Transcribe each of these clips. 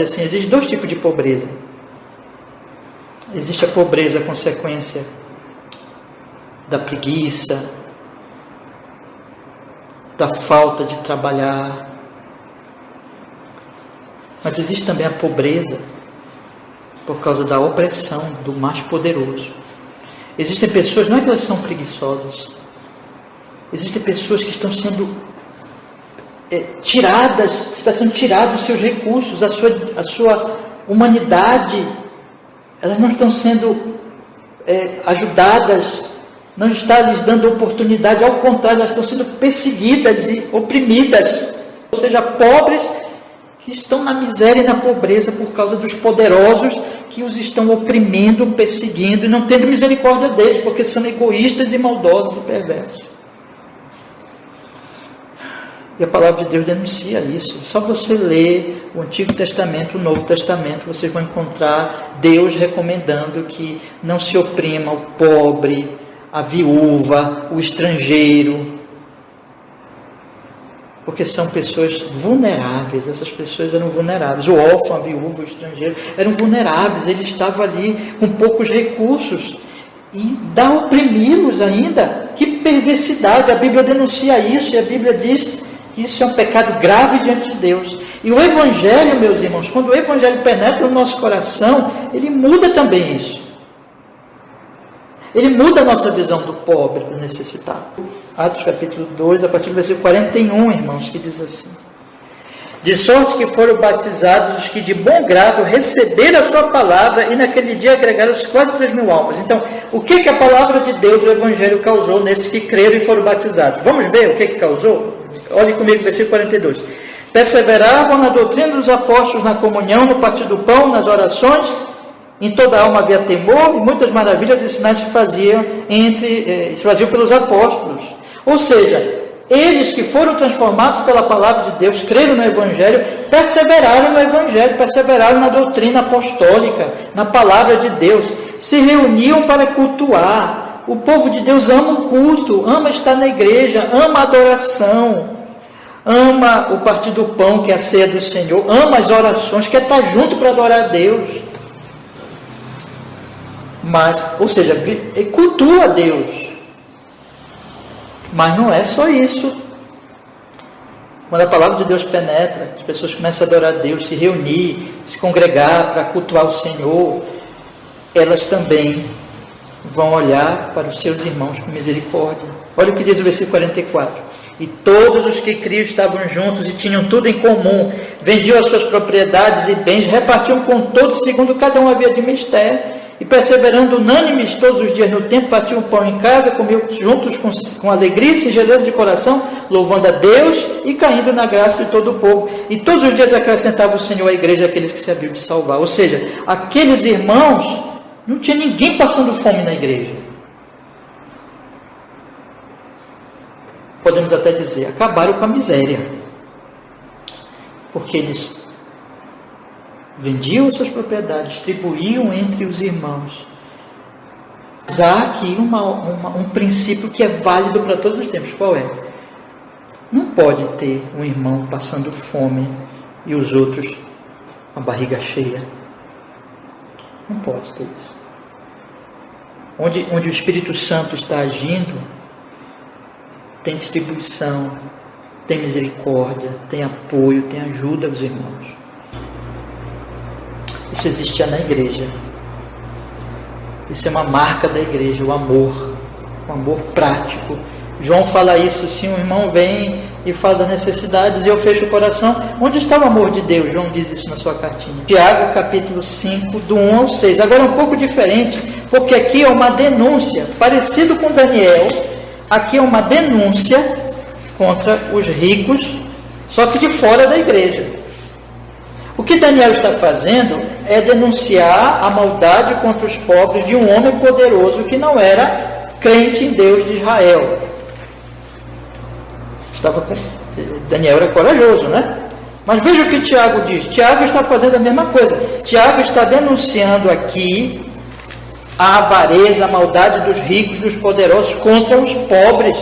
Assim, existem dois tipos de pobreza. Existe a pobreza consequência da preguiça, da falta de trabalhar. Mas existe também a pobreza por causa da opressão do mais poderoso. Existem pessoas, não é que elas são preguiçosas, existem pessoas que estão sendo está sendo tirado os seus recursos, a sua humanidade, elas não estão sendo ajudadas, não está lhes dando oportunidade, ao contrário, elas estão sendo perseguidas e oprimidas, ou seja, pobres que estão na miséria e na pobreza por causa dos poderosos que os estão oprimindo, perseguindo e não tendo misericórdia deles, porque são egoístas e maldosos e perversos. E a palavra de Deus denuncia isso. Só você ler o Antigo Testamento, o Novo Testamento, vocês vão encontrar Deus recomendando que não se oprima o pobre, a viúva, o estrangeiro, porque são pessoas vulneráveis. Essas pessoas eram vulneráveis. O órfão, a viúva, o estrangeiro eram vulneráveis. Ele estava ali com poucos recursos e dá a oprimi-los ainda. Que perversidade! A Bíblia denuncia isso e a Bíblia diz que isso é um pecado grave diante de Deus. E o Evangelho, meus irmãos, quando o Evangelho penetra no nosso coração, ele muda também isso. Ele muda a nossa visão do pobre, do necessitado. Atos capítulo 2, a partir do versículo 41, irmãos, que diz assim: de sorte que foram batizados os que de bom grado receberam a sua palavra, e naquele dia agregaram-se quase 3.000 almas. Então, o que a palavra de Deus, o Evangelho, causou nesses que creram e foram batizados? Vamos ver o que causou? Olhe comigo o versículo 42. Perseveravam na doutrina dos apóstolos, na comunhão, no partir do pão, nas orações. Em toda a alma havia temor, e muitas maravilhas e sinais se faziam pelos apóstolos. Ou seja, eles que foram transformados pela palavra de Deus, creram no Evangelho, perseveraram no Evangelho, perseveraram na doutrina apostólica, na palavra de Deus, se reuniam para cultuar. O povo de Deus ama o culto, ama estar na igreja, ama a adoração, ama o partir do pão, que é a ceia do Senhor, ama as orações, quer estar junto para adorar a Deus. Ou seja, cultua a Deus. Mas não é só isso. Quando a palavra de Deus penetra, as pessoas começam a adorar a Deus, se reunir, se congregar para cultuar o Senhor, elas também vão olhar para os seus irmãos com misericórdia. Olha o que diz o versículo 44. E todos os que criam estavam juntos e tinham tudo em comum, vendiam as suas propriedades e bens, repartiam com todos segundo cada um havia de mister. E perseverando unânimes todos os dias no templo, partiam o pão em casa, comiam juntos com alegria e singeleza de coração, louvando a Deus e caindo na graça de todo o povo. E todos os dias acrescentava o Senhor à igreja aqueles que se haviam de salvar. Ou seja, aqueles irmãos, não tinha ninguém passando fome na igreja. Podemos até dizer, acabaram com a miséria. Porque eles vendiam suas propriedades, distribuíam entre os irmãos. Mas há aqui um princípio que é válido para todos os tempos. Qual é? Não pode ter um irmão passando fome e os outros com a barriga cheia. Não pode ter isso. Onde o Espírito Santo está agindo, tem distribuição, tem misericórdia, tem apoio, tem ajuda aos irmãos. Isso existia na igreja. Isso é uma marca da igreja, o amor prático. João fala isso, se um irmão vem e fala das necessidades e eu fecho o coração, onde está o amor de Deus? João diz isso na sua cartinha. Tiago capítulo 5, do 1 ao 6. Agora é um pouco diferente, porque aqui é uma denúncia, parecido com Daniel, aqui é uma denúncia contra os ricos, só que de fora da igreja. O que Daniel está fazendo é denunciar a maldade contra os pobres de um homem poderoso que não era crente em Deus de Israel. Daniel era corajoso, né? Mas veja o que Tiago diz. Tiago está fazendo a mesma coisa. Tiago está denunciando aqui a avareza, a maldade dos ricos, dos poderosos contra os pobres.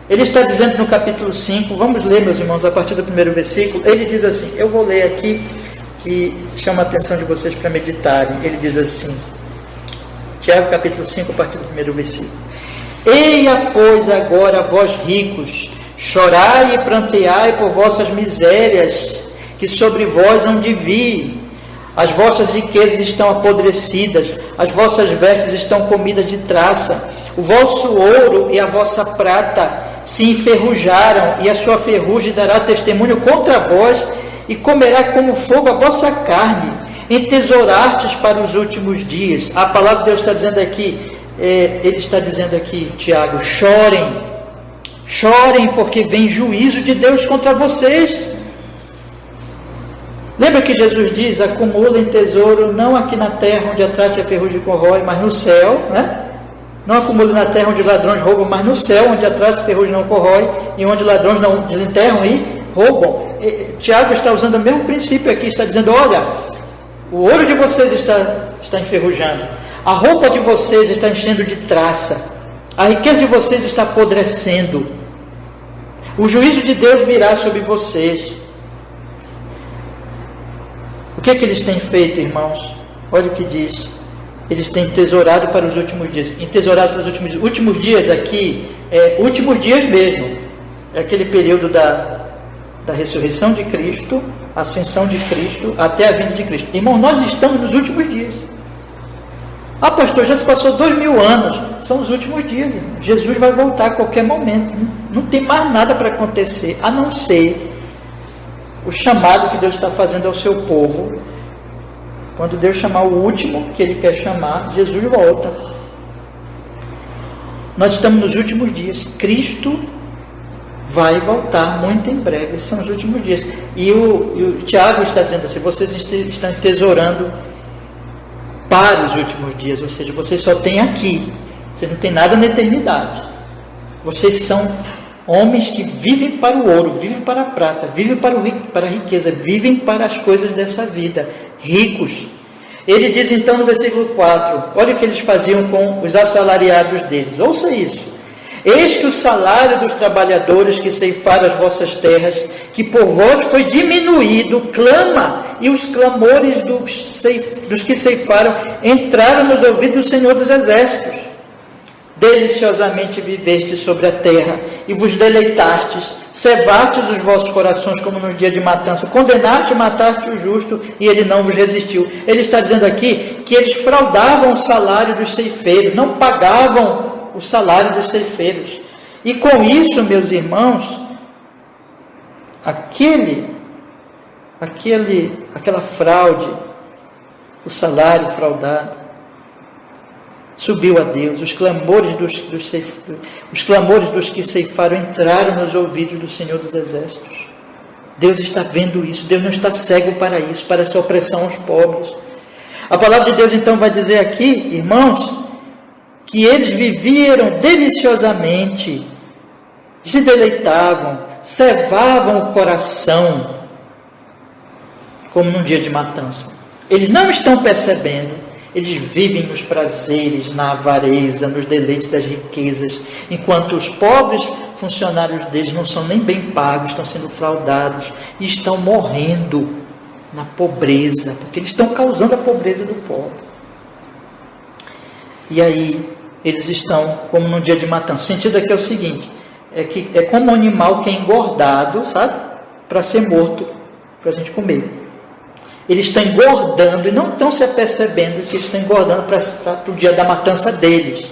Ele está dizendo no capítulo 5, vamos ler, meus irmãos, a partir do primeiro versículo, ele diz assim, eu vou ler aqui e chama a atenção de vocês para meditarem. Ele diz assim, Tiago capítulo 5, a partir do 1º versículo: Eia, pois, agora vós ricos, chorai e pranteai por vossas misérias, que sobre vós hão de vir. As vossas riquezas estão apodrecidas, as vossas vestes estão comidas de traça, o vosso ouro e a vossa prata se enferrujaram, e a sua ferrugem dará testemunho contra vós, e comerá como fogo a vossa carne. Entesourastes para os últimos dias. A palavra de Deus está dizendo aqui, ele está dizendo aqui, Tiago, chorem, chorem, porque vem juízo de Deus contra vocês. Lembra que Jesus diz, acumulem tesouro não aqui na terra, onde a traça e a ferrugem corrói, mas no céu, né? Não acumulem na terra onde ladrões roubam, mas no céu, onde a traça e a ferrugem não corrói, e onde ladrões não desenterram e roubam. Tiago está usando o mesmo princípio aqui, está dizendo, olha, o ouro de vocês está enferrujando, a roupa de vocês está enchendo de traça, a riqueza de vocês está apodrecendo, o juízo de Deus virá sobre vocês. O que é que eles têm feito, irmãos? Olha o que diz. Eles têm tesourado para os últimos dias. Entesourado para os últimos dias aqui, últimos dias mesmo. É aquele período da ressurreição de Cristo, ascensão de Cristo, até a vinda de Cristo. Irmão, nós estamos nos últimos dias. Ah, pastor, já se passou 2000 anos. São os últimos dias, irmão. Jesus vai voltar a qualquer momento. Não tem mais nada para acontecer, a não ser o chamado que Deus está fazendo ao seu povo. Quando Deus chamar o último que Ele quer chamar, Jesus volta. Nós estamos nos últimos dias. Cristo vai voltar muito em breve. Esses são os últimos dias. E o Tiago está dizendo assim, vocês estão tesourando para os últimos dias. Ou seja, vocês só têm aqui. Vocês não têm nada na eternidade. Vocês são homens que vivem para o ouro, vivem para a prata, vivem para a riqueza, vivem para as coisas dessa vida, ricos. Ele diz então no versículo 4, olha o que eles faziam com os assalariados deles, ouça isso: eis que o salário dos trabalhadores que ceifaram as vossas terras, que por vós foi diminuído, clama, e os clamores dos que ceifaram entraram nos ouvidos do Senhor dos Exércitos. Deliciosamente viveste sobre a terra, e vos deleitastes, cevastes os vossos corações como nos dias de matança, condenaste e mataste o justo, e ele não vos resistiu. Ele está dizendo aqui que eles fraudavam o salário dos ceifeiros, não pagavam o salário dos ceifeiros, e com isso, meus irmãos, aquela fraude, o salário fraudado, subiu a Deus. Os clamores dos que ceifaram entraram nos ouvidos do Senhor dos Exércitos. Deus está vendo isso. Deus não está cego para isso, para essa opressão aos pobres. A palavra de Deus então vai dizer aqui, irmãos, que eles viveram deliciosamente, se deleitavam, cevavam o coração, como num dia de matança. Eles não estão percebendo. Eles vivem nos prazeres, na avareza, nos deleites das riquezas, enquanto os pobres funcionários deles não são nem bem pagos, estão sendo fraudados e estão morrendo na pobreza, porque eles estão causando a pobreza do pobre. E aí, eles estão como num dia de matança. O sentido aqui é o seguinte, é como um animal que é engordado, sabe? Para ser morto, para a gente comer. Eles estão engordando e não estão se apercebendo que eles estão engordando para o dia da matança deles.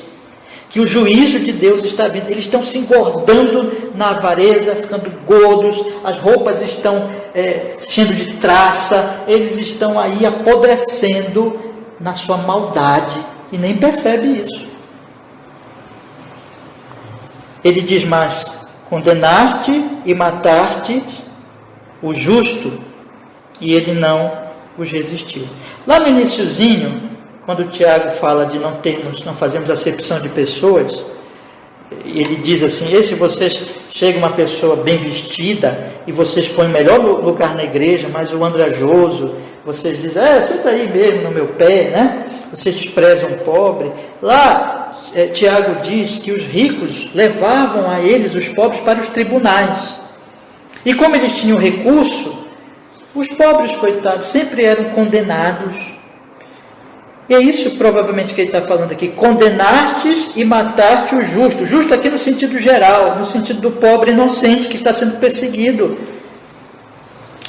Que o juízo de Deus está vindo. Eles estão se engordando na avareza, ficando gordos, as roupas estão enchendo de traça, eles estão aí apodrecendo na sua maldade e nem percebe isso. Ele diz mais, condenaste e mataste o justo, e ele não os resistiu. Lá no iniciozinho, quando o Tiago fala de não fazermos acepção de pessoas, ele diz assim, se vocês chega uma pessoa bem vestida, e vocês põem o melhor lugar na igreja, mas o andrajoso, vocês dizem, senta aí mesmo no meu pé, né? Vocês desprezam o pobre. Lá, Tiago diz que os ricos levavam a eles, os pobres, para os tribunais. E como eles tinham recurso, Os pobres, coitados, sempre eram condenados. E é isso provavelmente que ele está falando aqui. Condenastes e mataste o justo. Justo aqui no sentido geral, no sentido do pobre inocente que está sendo perseguido.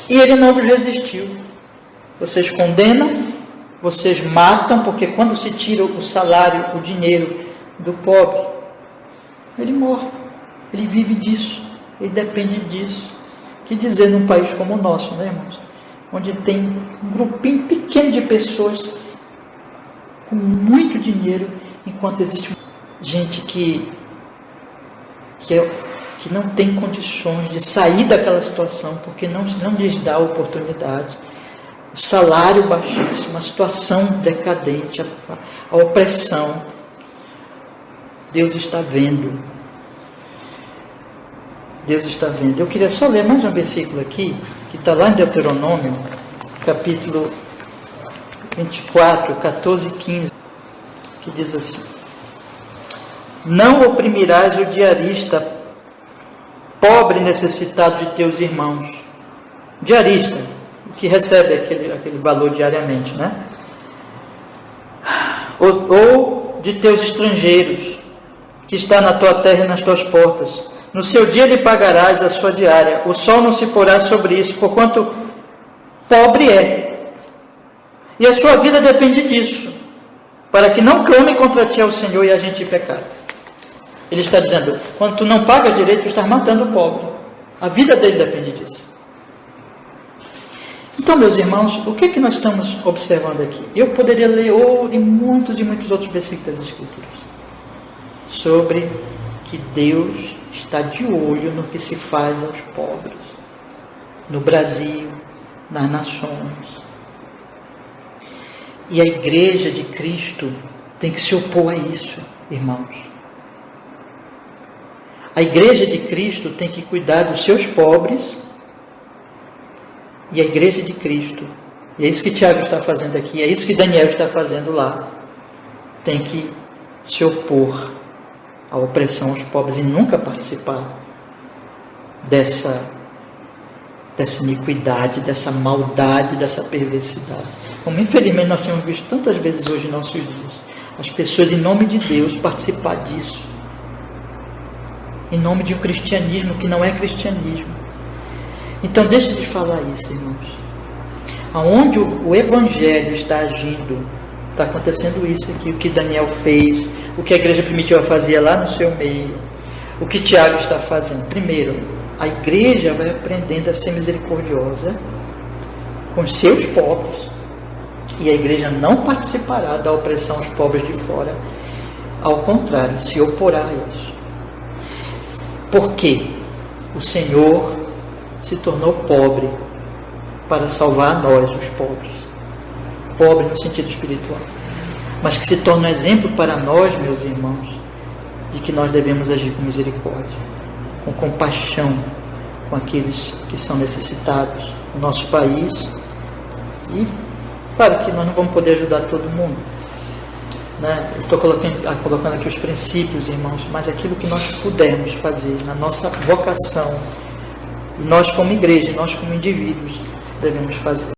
E ele não vos resistiu. Vocês condenam, vocês matam, porque quando se tira o salário, o dinheiro do pobre, ele morre. Ele vive disso. Ele depende disso. Que dizer num país como o nosso, né, irmãos? Onde tem um grupinho pequeno de pessoas com muito dinheiro, enquanto existe gente que não tem condições de sair daquela situação, porque não lhes dá a oportunidade. O salário baixíssimo, a situação decadente, a opressão. Deus está vendo. Deus está vendo. Eu queria só ler mais um versículo aqui, que está lá em Deuteronômio, capítulo 24, 14 e 15, que diz assim: não oprimirás o diarista, pobre e necessitado de teus irmãos. Diarista, que recebe aquele valor diariamente, né? Ou de teus estrangeiros, que está na tua terra e nas tuas portas. No seu dia lhe pagarás a sua diária, o sol não se porá sobre isso, porquanto pobre é. E a sua vida depende disso, para que não clame contra ti ao Senhor e a gente pecar. Ele está dizendo, quando tu não pagas direito, tu estás matando o pobre. A vida dele depende disso. Então, meus irmãos, o que nós estamos observando aqui? Eu poderia ler muitos e muitos outros versículos das Escrituras sobre que Deus está de olho no que se faz aos pobres, no Brasil, nas nações. E a Igreja de Cristo tem que se opor a isso, irmãos. A Igreja de Cristo tem que cuidar dos seus pobres. E a Igreja de Cristo, e é isso que Tiago está fazendo aqui, é isso que Daniel está fazendo lá, tem que se opor à opressão aos pobres e nunca participar dessa iniquidade, dessa maldade, dessa perversidade. Como infelizmente nós temos visto tantas vezes hoje em nossos dias, as pessoas em nome de Deus participar disso, em nome de um cristianismo que não é cristianismo. Então deixe de falar isso, irmãos. Aonde o Evangelho está agindo, está acontecendo isso aqui, o que Daniel fez, o que a igreja primitiva fazia lá no seu meio, o que Tiago está fazendo. Primeiro, a igreja vai aprendendo a ser misericordiosa com os seus pobres, e a igreja não participará da opressão aos pobres de fora, ao contrário, se oporá a isso. Por quê? O Senhor se tornou pobre para salvar nós, os pobres. Pobre no sentido espiritual. Mas que se torna um exemplo para nós, meus irmãos, de que nós devemos agir com misericórdia, com compaixão com aqueles que são necessitados no nosso país. E, claro que nós não vamos poder ajudar todo mundo, né? Eu estou colocando aqui os princípios, irmãos, mas aquilo que nós pudermos fazer na nossa vocação, e nós como igreja, nós como indivíduos, devemos fazer.